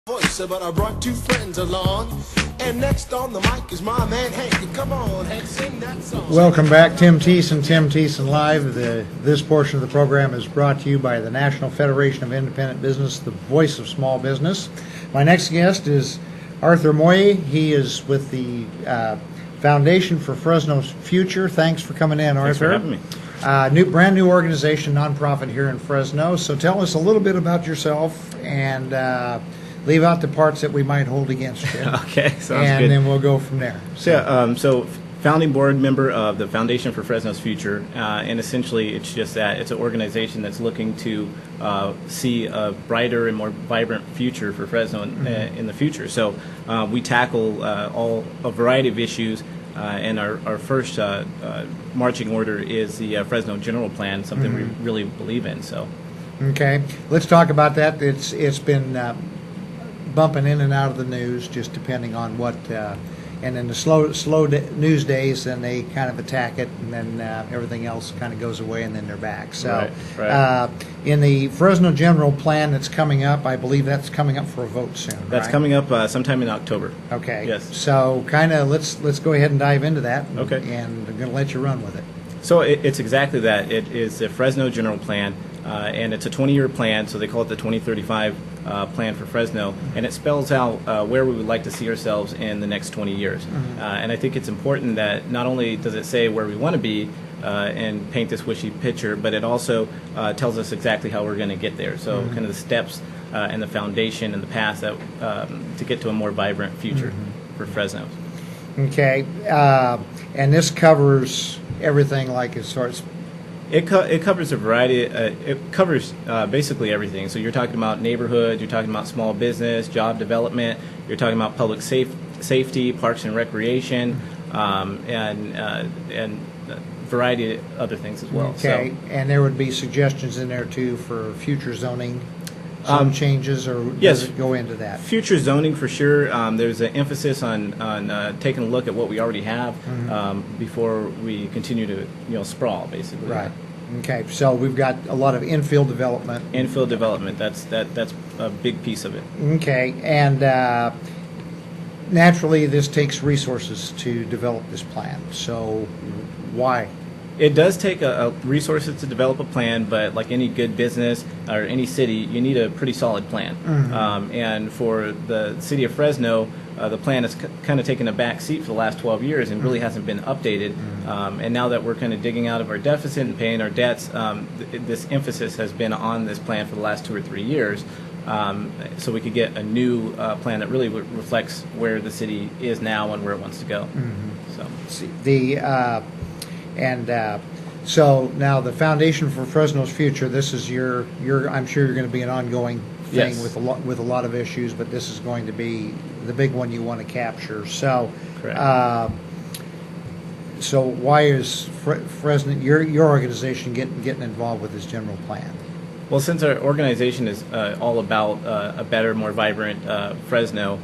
Voice, but I brought two friends along, and next on the mic is my man Hank. Come on, Hank, sing that song. Welcome back, Tim Thiesen Live. This portion of the program is brought to you by the National Federation of Independent Business, the voice of small business. My next guest is Arthur Moye. He is with the Foundation for Fresno's Future. Thanks for coming in, Arthur. Thanks for having me. Brand new organization, nonprofit here in Fresno. So tell us a little bit about yourself and leave out the parts that we might hold against you. Okay, sounds good. And then we'll go from there. So founding board member of the Foundation for Fresno's Future, and essentially it's just that. It's an organization that's looking to see a brighter and more vibrant future for Fresno in the future. So we tackle a variety of issues, and our first marching order is the Fresno General Plan, something we really believe in. So, okay, let's talk about that. It's been bumping in and out of the news, just depending on what. And in the slow news days, then they kind of attack it, and then everything else kind of goes away, and then they're back. So, right. In the Fresno General Plan that's coming up, I believe that's coming up for a vote soon. That's right? coming up sometime in October. Okay. Yes. So, kind of let's go ahead and dive into that. Okay. And I'm going to let you run with it. So it's exactly that. It is the Fresno General Plan, and it's a 20-year plan, so they call it the 2035 plan for Fresno, and it spells out where we would like to see ourselves in the next 20 years. And I think it's important that not only does it say where we want to be and paint this wishy picture, but it also tells us exactly how we're going to get there. So kind of the steps and the foundation and the path that to get to a more vibrant future for Fresno. Okay. And this covers everything, like as far as it covers a variety. It covers basically everything. So you're talking about neighborhoods, you're talking about small business, job development, you're talking about public safety, parks and recreation, and a variety of other things as well. Okay, so, and there would be suggestions in there too for future zoning, some changes, or yes, does it go into that? Future zoning for sure. There's an emphasis on taking a look at what we already have before we continue to sprawl, basically. Right. Okay, so we've got a lot of infill development. Infill development. That's a big piece of it. Okay, and naturally this takes resources to develop this plan. So why? It does take resources to develop a plan, but like any good business or any city, you need a pretty solid plan. And for the city of Fresno, the plan has kind of taken a back seat for the last 12 years and really hasn't been updated. And now that we're kind of digging out of our deficit and paying our debts, this emphasis has been on this plan for the last 2 or 3 years. So we could get a new plan that really reflects where the city is now and where it wants to go. So so now the Foundation for Fresno's Future. This is your. I'm sure you're going to be an ongoing thing. Yes. with a lot of issues, but this is going to be the big one you want to capture. So, correct. So why is Fresno, your organization, getting involved with this general plan? Well, since our organization is all about a better, more vibrant Fresno.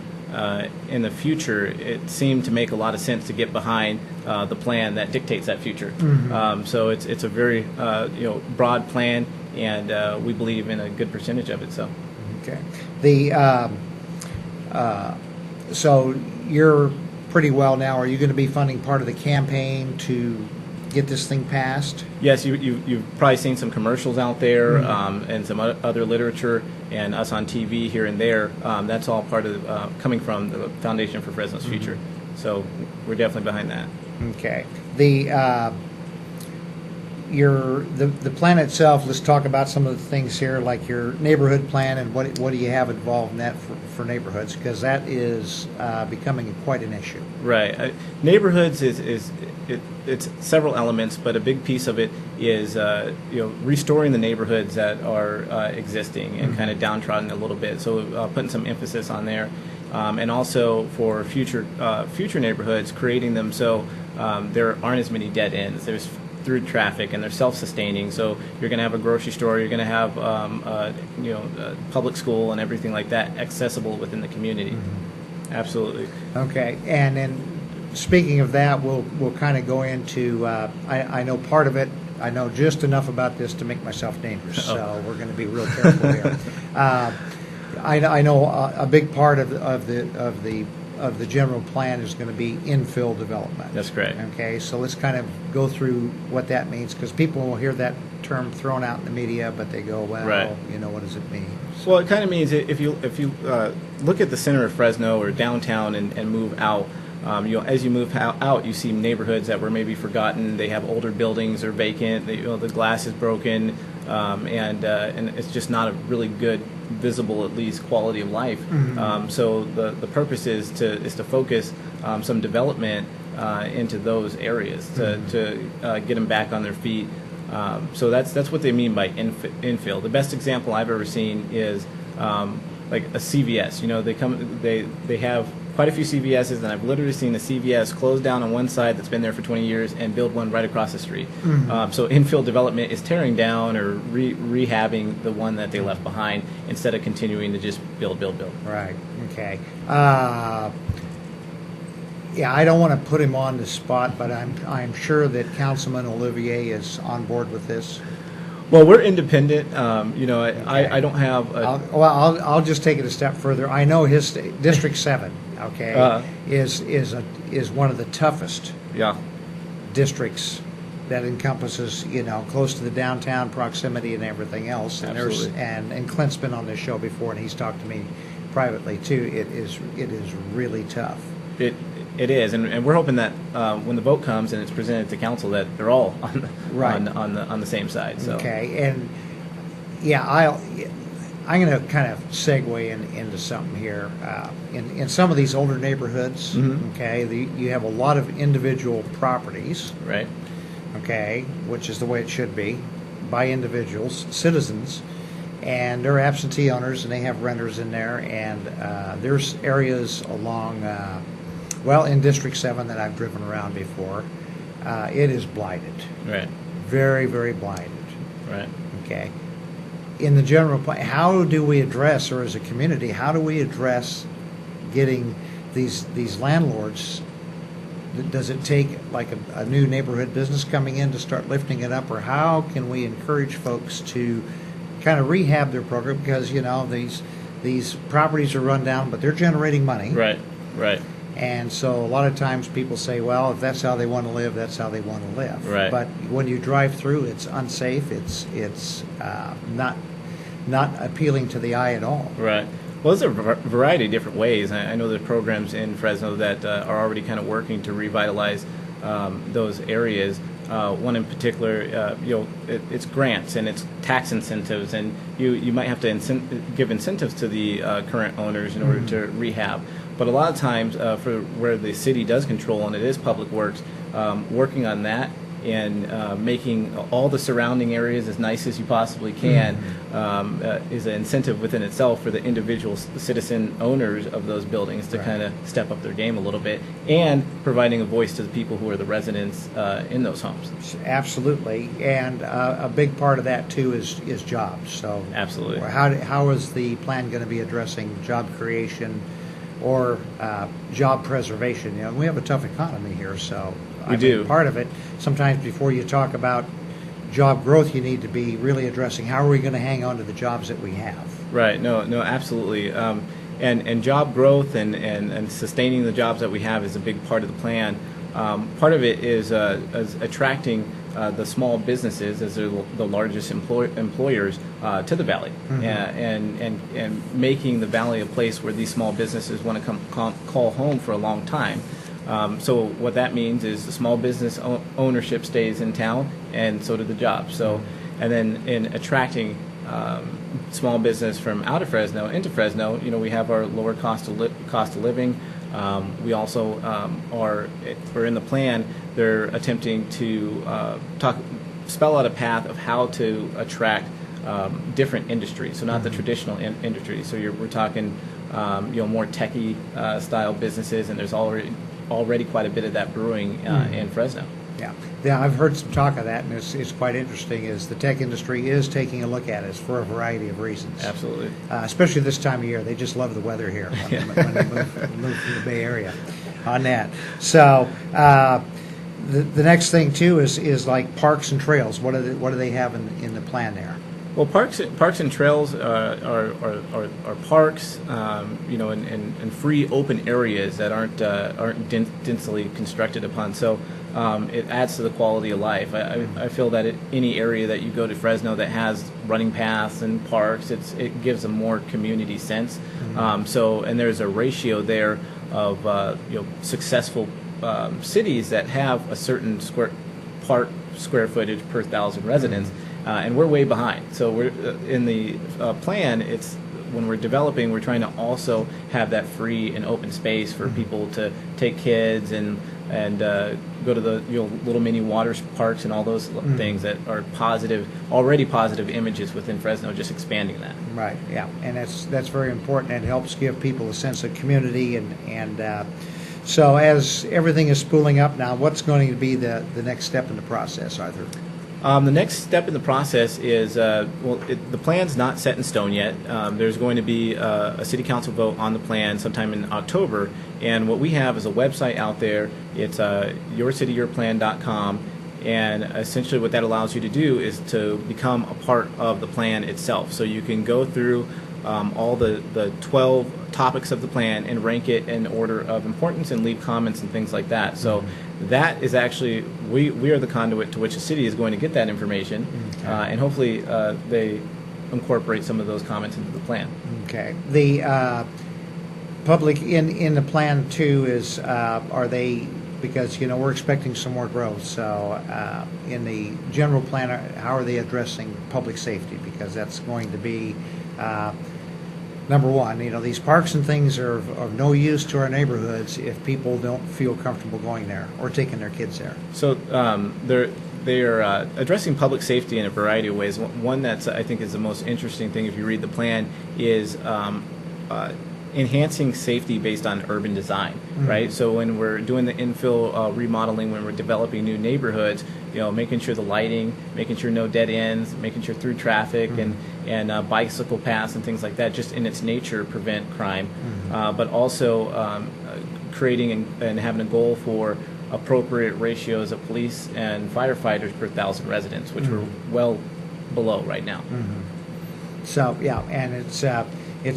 In the future, it seemed to make a lot of sense to get behind the plan that dictates that future. So it's a very broad plan, and we believe in a good percentage of it. So, okay. So you're pretty well now. Are you going to be funding part of the campaign to get this thing passed? Yes, you've probably seen some commercials out there and some other literature and us on TV here and there. That's all part of coming from the Foundation for Fresno's Future. So we're definitely behind that. Okay. The plan itself, let's talk about some of the things here, like your neighborhood plan, and what do you have involved in that for neighborhoods, because that is becoming quite an issue. Right. Neighborhoods it's several elements, but a big piece of it is restoring the neighborhoods that are existing and kind of downtrodden a little bit. So putting some emphasis on there, and also for future neighborhoods, creating them so there aren't as many dead ends. There's through traffic, and they're self-sustaining. So you're going to have a grocery store, you're going to have a public school and everything like that accessible within the community. Absolutely. Okay, and then speaking of that, we'll kind of go into. I know part of it. I know just enough about this to make myself dangerous. So we're going to be real careful here. I know a big part of the general plan is going to be infill development. That's correct. Okay, so let's kind of go through what that means, because people will hear that term thrown out in the media, but they go, well, Right. what does it mean? Well, it kind of means if you look at the center of Fresno or downtown and move out, as you move out, you see neighborhoods that were maybe forgotten. They have older buildings or vacant. The glass is broken, and it's just not a really good, visible, at least, quality of life. So the purpose is to focus some development into those areas to get them back on their feet. So that's what they mean by infill. The best example I've ever seen is like a CVS. They have quite a few CVSs, and I've literally seen a CVS close down on one side that's been there for 20 years and build one right across the street. So infill development is tearing down or rehabbing the one that they left behind instead of continuing to just build. Right. Okay. Yeah, I don't want to put him on the spot, but I'm sure that Councilman Olivier is on board with this. Well, we're independent. I don't have. I'll just take it a step further. I know his District 7, okay, is one of the toughest Yeah. districts that encompasses, close to the downtown proximity and everything else. And Absolutely. and Clint's been on this show before, and he's talked to me privately too. It is really tough. It is, and we're hoping that when the vote comes and it's presented to council, that they're all on Right. on the same side. So. Okay, and yeah, I'm going to kind of segue into something here. In some of these older neighborhoods, okay, you have a lot of individual properties, Right. okay, which is the way it should be, by individuals, citizens, and they're absentee owners, and they have renters in there, and there's areas along, in District 7 that I've driven around before, it is blighted, Right. very, very blighted. Right. Okay. In the general plan, how do we address, or as a community, how do we address getting these landlords? Does it take like a new neighborhood business coming in to start lifting it up, or how can we encourage folks to kind of rehab their program? Because these properties are run down, but they're generating money. Right. Right. And so a lot of times people say, well, if that's how they want to live, that's how they want to live. Right. But when you drive through, it's unsafe. It's not appealing to the eye at all. Right. Well, there's a variety of different ways. I know there's programs in Fresno that are already kind of working to revitalize those areas. One in particular, it's grants and it's tax incentives, and you might have to give incentives to the current owners in order to rehab. But a lot of times, for where the city does control, and it is Public Works, working on that and making all the surrounding areas as nice as you possibly can is an incentive within itself for the individual citizen owners of those buildings to kind of step up their game a little bit, and providing a voice to the people who are the residents in those homes. Absolutely, and a big part of that too is jobs. So Absolutely. how is the plan going to be addressing job creation or job preservation? We have a tough economy here, so We do. Part of it, sometimes before you talk about job growth, you need to be really addressing how are we going to hang on to the jobs that we have. Right. No, absolutely. And job growth and sustaining the jobs that we have is a big part of the plan. Part of it is attracting the small businesses, as they're the largest employers, to the valley, and making the valley a place where these small businesses want to call home for a long time. So what that means is the small business ownership stays in town, and so do the jobs. So, and then in attracting small business from out of Fresno into Fresno, we have our lower cost of living. We also are in the plan. They're attempting to spell out a path of how to attract different industries. So not the traditional industry. So we're talking more techie style businesses, and there's already quite a bit of that brewing in Fresno. Yeah, I've heard some talk of that, and it's quite interesting. Is the tech industry is taking a look at it for a variety of reasons. Absolutely. Especially this time of year, they just love the weather here when they move from the Bay Area on that. So the next thing too is like parks and trails. What do they have in the plan there? Well, parks and trails are parks, and free open areas that aren't densely constructed upon. So it adds to the quality of life. I feel that any area that you go to Fresno that has running paths and parks, it gives a more community sense. And there's a ratio there of successful cities that have a certain square footage per 1,000 residents. And we're way behind. So we're in the plan. It's when we're developing, we're trying to also have that free and open space for people to take kids and go to the little mini water parks and all those things that are already positive images within Fresno. Just expanding that. Right. Yeah, and that's very important. It helps give people a sense of community and. So as everything is spooling up now, what's going to be the next step in the process, Arthur? The next step in the process is, the plan's not set in stone yet. There's going to be a city council vote on the plan sometime in October, and what we have is a website out there. It's yourcityyourplan.com, and essentially what that allows you to do is to become a part of the plan itself. So you can go through all the 12 topics of the plan and rank it in order of importance and leave comments and things like that. So that is actually, we are the conduit to which the city is going to get that information, and hopefully they incorporate some of those comments into the plan. Okay. The public in the plan too is, are they, because we're expecting some more growth, so in the general plan, how are they addressing public safety? Because that's going to be number one. These parks and things are of no use to our neighborhoods if people don't feel comfortable going there or taking their kids there. So they're addressing public safety in a variety of ways. One that's I think is the most interesting thing if you read the plan is enhancing safety based on urban design, right? So when we're doing the infill remodeling, when we're developing new neighborhoods, making sure the lighting, making sure no dead ends, making sure through traffic and bicycle paths and things like that, just in its nature prevent crime, but also creating and having a goal for appropriate ratios of police and firefighters per 1,000 residents, which we're well below right now. So yeah, and it's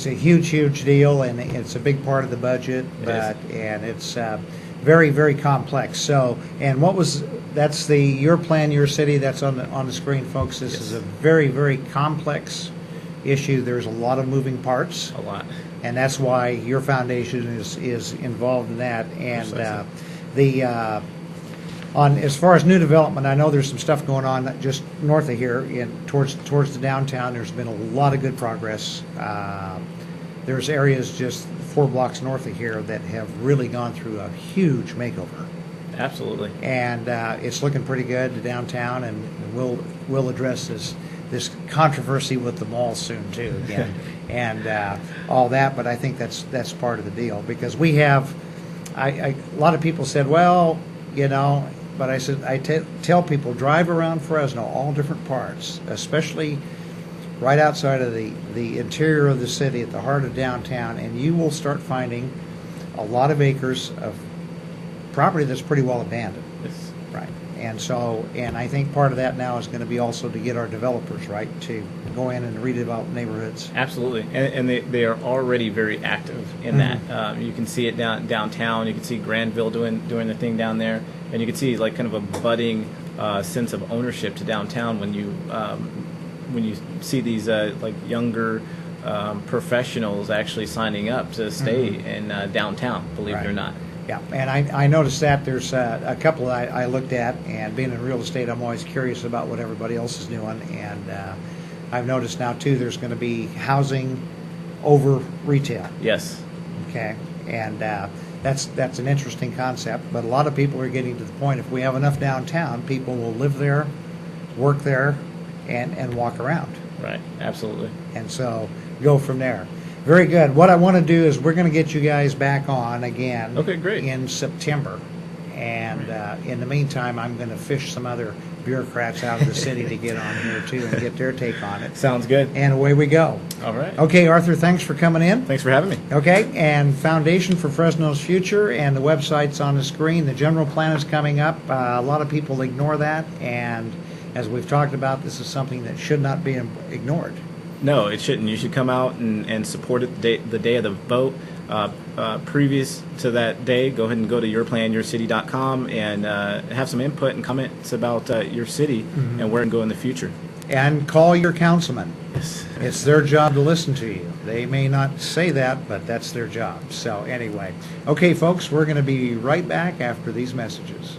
a huge deal, and it's a big part of the budget, and it's very, very complex. So, and that's the Your Plan, Your City, that's on the screen, folks. This is a very, very complex issue. There's a lot of moving parts. A lot. And that's why your foundation is involved in that. And as far as new development, I know there's some stuff going on just north of here towards the downtown. There's been a lot of good progress. There's areas just 4 blocks north of here that have really gone through a huge makeover. Absolutely. And it's looking pretty good, the downtown, and we'll address this controversy with the mall soon too again, and all that. But I think that's part of the deal, because we have. A lot of people said, well, but I said, tell people, drive around Fresno, all different parts, especially right outside of the interior of the city, at the heart of downtown, and you will start finding a lot of acres of property that's pretty well abandoned. Yes. Right. And I think part of that now is going to be also to get our developers, right, to go in and redevelop neighborhoods. Absolutely. And they are already very active in that. You can see it downtown. You can see Granville doing the thing down there. And you can see like kind of a budding sense of ownership to downtown when you see these like younger professionals actually signing up to stay in downtown, believe it or not. Yeah, and I noticed that there's a couple I looked at, and being in real estate, I'm always curious about what everybody else is doing, and I've noticed now too there's going to be housing over retail. Yes. Okay, and that's an interesting concept, but a lot of people are getting to the point, if we have enough downtown, people will live there, work there, and walk around. Right, absolutely. And so go from there. Very good. What I want to do is we're going to get you guys back on again. Okay, great. In September. And in the meantime, I'm going to fish some other bureaucrats out of the city to get on here too and get their take on it. Sounds good. And away we go. All right. Okay, Arthur, thanks for coming in. Thanks for having me. Okay, and Foundation for Fresno's Future, and the website's on the screen. The general plan is coming up. A lot of people ignore that, and as we've talked about, this is something that should not be ignored. No, it shouldn't. You should come out and support it the day of the vote. Previous to that day, go ahead and go to yourplanyourcity.com and have some input and comments about your city and where it can go in the future. And call your councilman. Yes. It's their job to listen to you. They may not say that, but that's their job. So anyway, okay, folks, we're going to be right back after these messages.